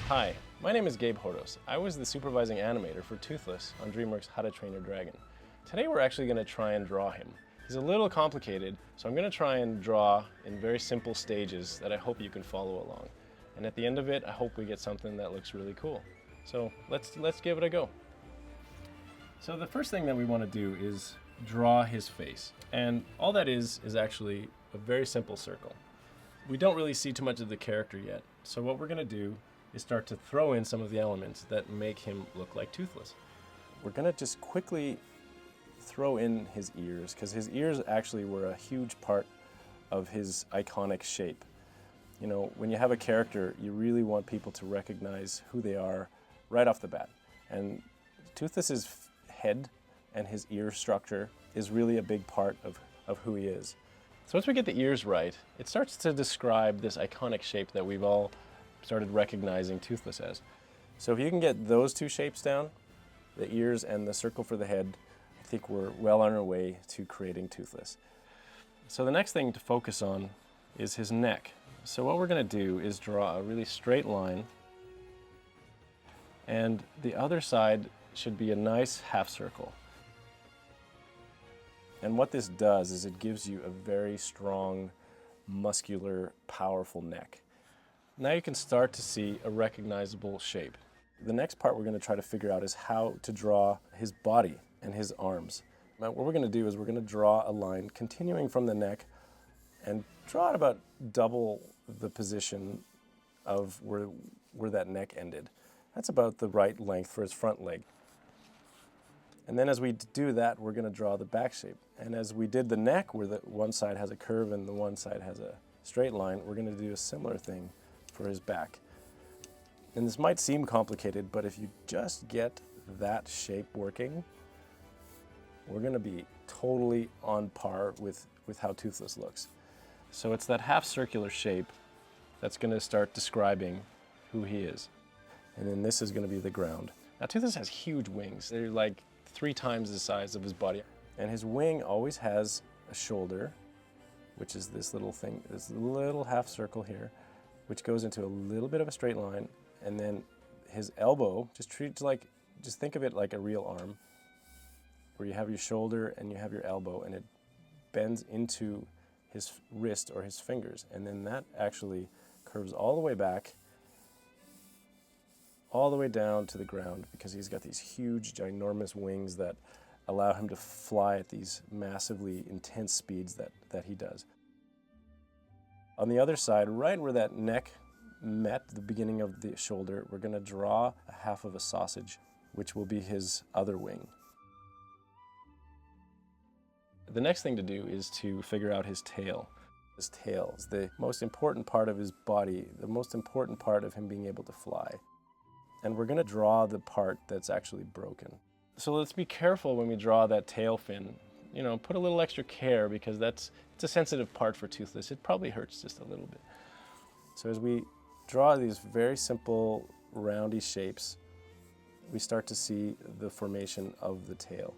Hi, my name is Gabe Hordos. I was the supervising animator for Toothless on DreamWorks How to Train Your Dragon. Today we're actually going to try and draw him. He's a little complicated, so I'm going to try and draw in very simple stages that I hope you can follow along. And at the end of it, I hope we get something that looks really cool. So let's give it a go. So the first thing that we want to do is draw his face. And all that is actually a very simple circle. We don't really see too much of the character yet. So what we're going to do is start to throw in some of the elements that make him look like Toothless. We're going to just quickly throw in his ears, because his ears actually were a huge part of his iconic shape. You know, when you have a character, you really want people to recognize who they are right off the bat. And Toothless's head and his ear structure is really a big part of who he is. So once we get the ears right, it starts to describe this iconic shape that we've all started recognizing Toothless as. So if you can get those two shapes down, the ears and the circle for the head, I think we're well on our way to creating Toothless. So the next thing to focus on is his neck. So what we're going to do is draw a really straight line, and the other side should be a nice half circle. And what this does is it gives you a very strong, muscular, powerful neck. Now you can start to see a recognizable shape. The next part we're going to try to figure out is how to draw his body and his arms. Now what we're going to do is we're going to draw a line continuing from the neck and draw it about double the position of where that neck ended. That's about the right length for his front leg. And then as we do that, we're going to draw the back shape. And as we did the neck, where the one side has a curve and the one side has a straight line, we're going to do a similar thing for his back. And this might seem complicated, but if you just get that shape working, we're going to be totally on par with how Toothless looks. So it's that half circular shape that's going to start describing who he is. And then this is going to be the ground. Now Toothless has huge wings. They're like 3 times the size of his body. And his wing always has a shoulder, which is this little thing, this little half circle here, which goes into a little bit of a straight line. And then his elbow, just think of it like a real arm, where you have your shoulder and you have your elbow, and it bends into his wrist or his fingers. And then that actually curves all the way back, all the way down to the ground, because he's got these huge, ginormous wings that allow him to fly at these massively intense speeds that he does. On the other side, right where that neck met the beginning of the shoulder, we're going to draw a half of a sausage, which will be his other wing. The next thing to do is to figure out his tail. His tail is the most important part of his body, the most important part of him being able to fly. And we're going to draw the part that's actually broken. So let's be careful when we draw that tail fin. You know, put a little extra care, because it's a sensitive part for Toothless. It probably hurts just a little bit. So as we draw these very simple roundy shapes, we start to see the formation of the tail.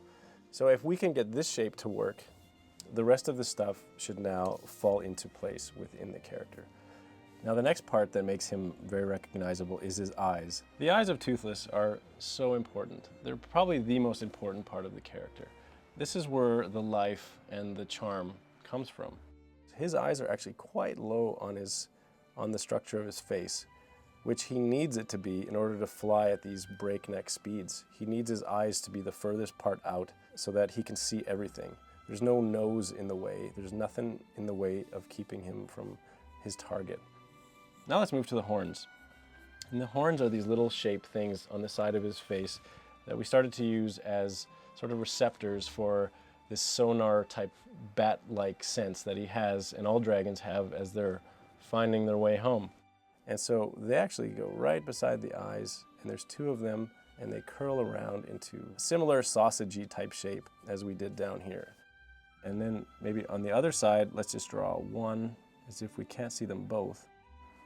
So if we can get this shape to work, the rest of the stuff should now fall into place within the character. Now the next part that makes him very recognizable is his eyes. The eyes of Toothless are so important. They're probably the most important part of the character. This is where the life and the charm comes from. His eyes are actually quite low on the structure of his face, which he needs it to be in order to fly at these breakneck speeds. He needs his eyes to be the furthest part out so that he can see everything. There's no nose in the way. There's nothing in the way of keeping him from his target. Now let's move to the horns. And the horns are these little shaped things on the side of his face that we started to use as sort of receptors for this sonar type bat-like sense that he has and all dragons have as they're finding their way home. And so they actually go right beside the eyes, and there's 2 of them, and they curl around into a similar sausagey type shape as we did down here. And then maybe on the other side, let's just draw one, as if we can't see them both.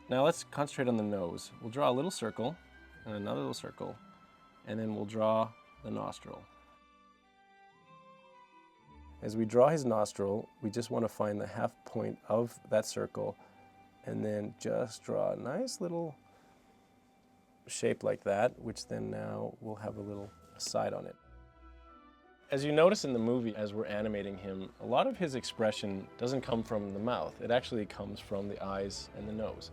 Now let's concentrate on the nose. We'll draw a little circle and another little circle, and then we'll draw the nostril. As we draw his nostril, we just want to find the half point of that circle and then just draw a nice little shape like that, which then now will have a little side on it. As you notice in the movie, as we're animating him, a lot of his expression doesn't come from the mouth. It actually comes from the eyes and the nose.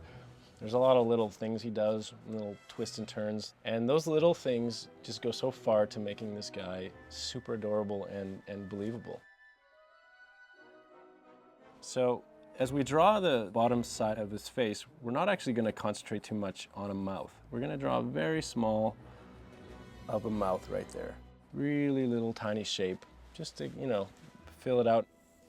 There's a lot of little things he does, little twists and turns, and those little things just go so far to making this guy super adorable and believable. So as we draw the bottom side of his face, we're not actually going to concentrate too much on a mouth. We're going to draw a very small of a mouth right there. Really little tiny shape, just to, fill it out.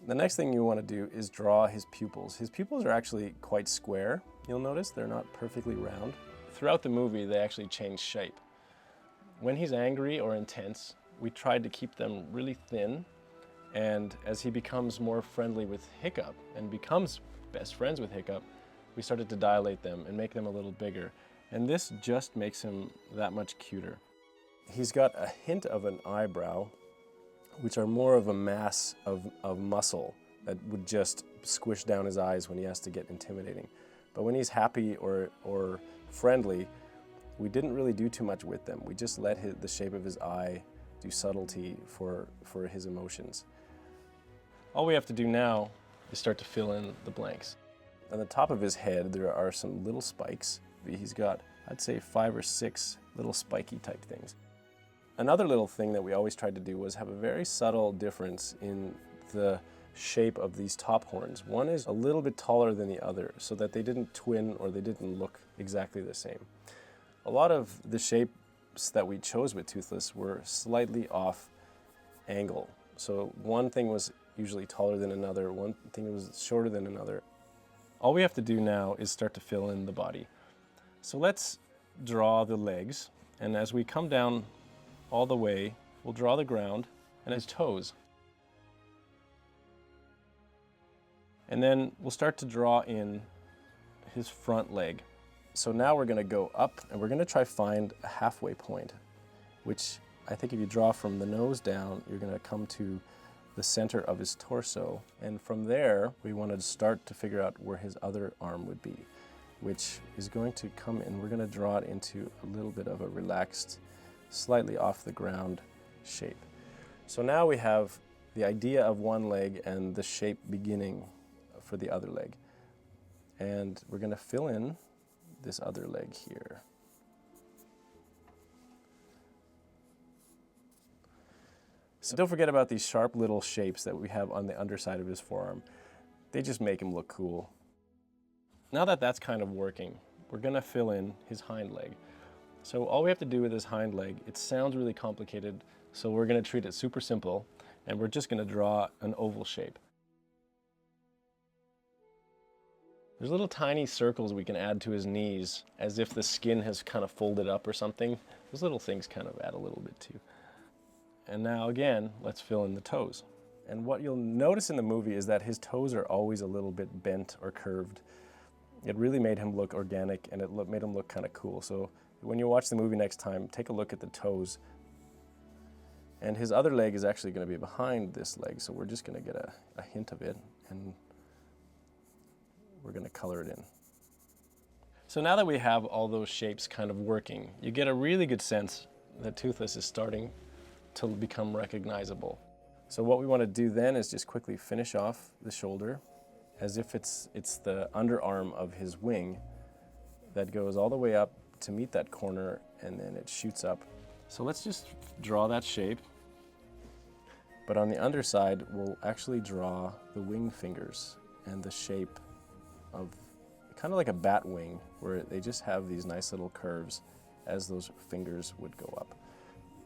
The next thing you want to do is draw his pupils. His pupils are actually quite square. You'll notice they're not perfectly round. Throughout the movie, they actually change shape. When he's angry or intense, we tried to keep them really thin, and as he becomes more friendly with Hiccup and becomes best friends with Hiccup, we started to dilate them and make them a little bigger. And this just makes him that much cuter. He's got a hint of an eyebrow, which are more of a mass of muscle that would just squish down his eyes when he has to get intimidating. But when he's happy or friendly, we didn't really do too much with them. We just let the shape of his eye do subtlety for his emotions. All we have to do now is start to fill in the blanks. On the top of his head, there are some little spikes. He's got, I'd say, 5 or 6 little spiky type things. Another little thing that we always tried to do was have a very subtle difference in the shape of these top horns. One is a little bit taller than the other so that they didn't twin or they didn't look exactly the same. A lot of the shapes that we chose with Toothless were slightly off angle. So one thing was usually taller than another, one thing was shorter than another. All we have to do now is start to fill in the body. So let's draw the legs, and as we come down all the way, we'll draw the ground and his toes. And then we'll start to draw in his front leg. So now we're going to go up and we're going to try find a halfway point, which I think if you draw from the nose down, you're going to come to the center of his torso. And from there, we want to start to figure out where his other arm would be, which is going to come in. We're going to draw it into a little bit of a relaxed, slightly off the ground shape. So now we have the idea of one leg and the shape beginning for the other leg. And we're going to fill in this other leg here. So don't forget about these sharp little shapes that we have on the underside of his forearm. They just make him look cool. Now that that's kind of working, we're going to fill in his hind leg. So all we have to do with his hind leg, it sounds really complicated, so we're going to treat it super simple, and we're just going to draw an oval shape. There's little tiny circles we can add to his knees, as if the skin has kind of folded up or something. Those little things kind of add a little bit too. And now again, let's fill in the toes. And what you'll notice in the movie is that his toes are always a little bit bent or curved. It really made him look organic, and it made him look kind of cool. So when you watch the movie next time, take a look at the toes. And his other leg is actually going to be behind this leg, so we're just going to get a hint of it, and we're going to color it in. So now that we have all those shapes kind of working, you get a really good sense that Toothless is starting to become recognizable. So what we want to do then is just quickly finish off the shoulder as if it's the underarm of his wing that goes all the way up to meet that corner, and then it shoots up. So let's just draw that shape. But on the underside, we'll actually draw the wing fingers and the shape of kind of like a bat wing, where they just have these nice little curves as those fingers would go up.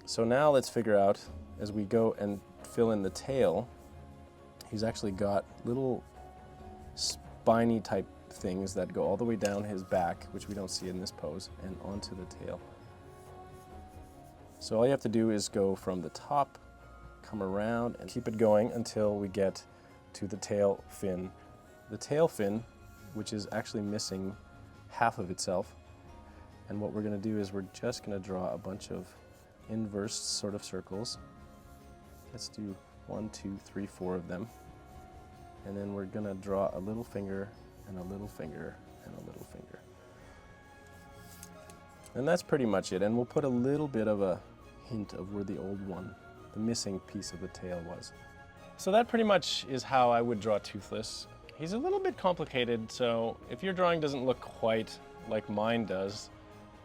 So now let's figure out, as we go and fill in the tail, he's actually got little spiny type things that go all the way down his back, which we don't see in this pose, and onto the tail. So all you have to do is go from the top, come around, and keep it going until we get to the tail fin. The tail fin, which is actually missing half of itself. And what we're going to do is we're just going to draw a bunch of inverse sort of circles. Let's do 1, 2, 3, 4 of them. And then we're going to draw a little finger and a little finger and a little finger. And that's pretty much it. And we'll put a little bit of a hint of where the old one, the missing piece of the tail was. So that pretty much is how I would draw Toothless. He's a little bit complicated, so if your drawing doesn't look quite like mine does,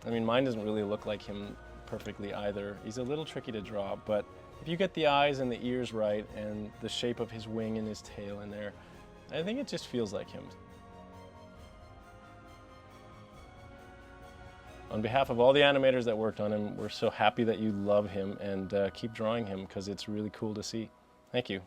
I mean, mine doesn't really look like him perfectly either. He's a little tricky to draw, but if you get the eyes and the ears right and the shape of his wing and his tail in there, I think it just feels like him. On behalf of all the animators that worked on him, we're so happy that you love him, and keep drawing him because it's really cool to see. Thank you.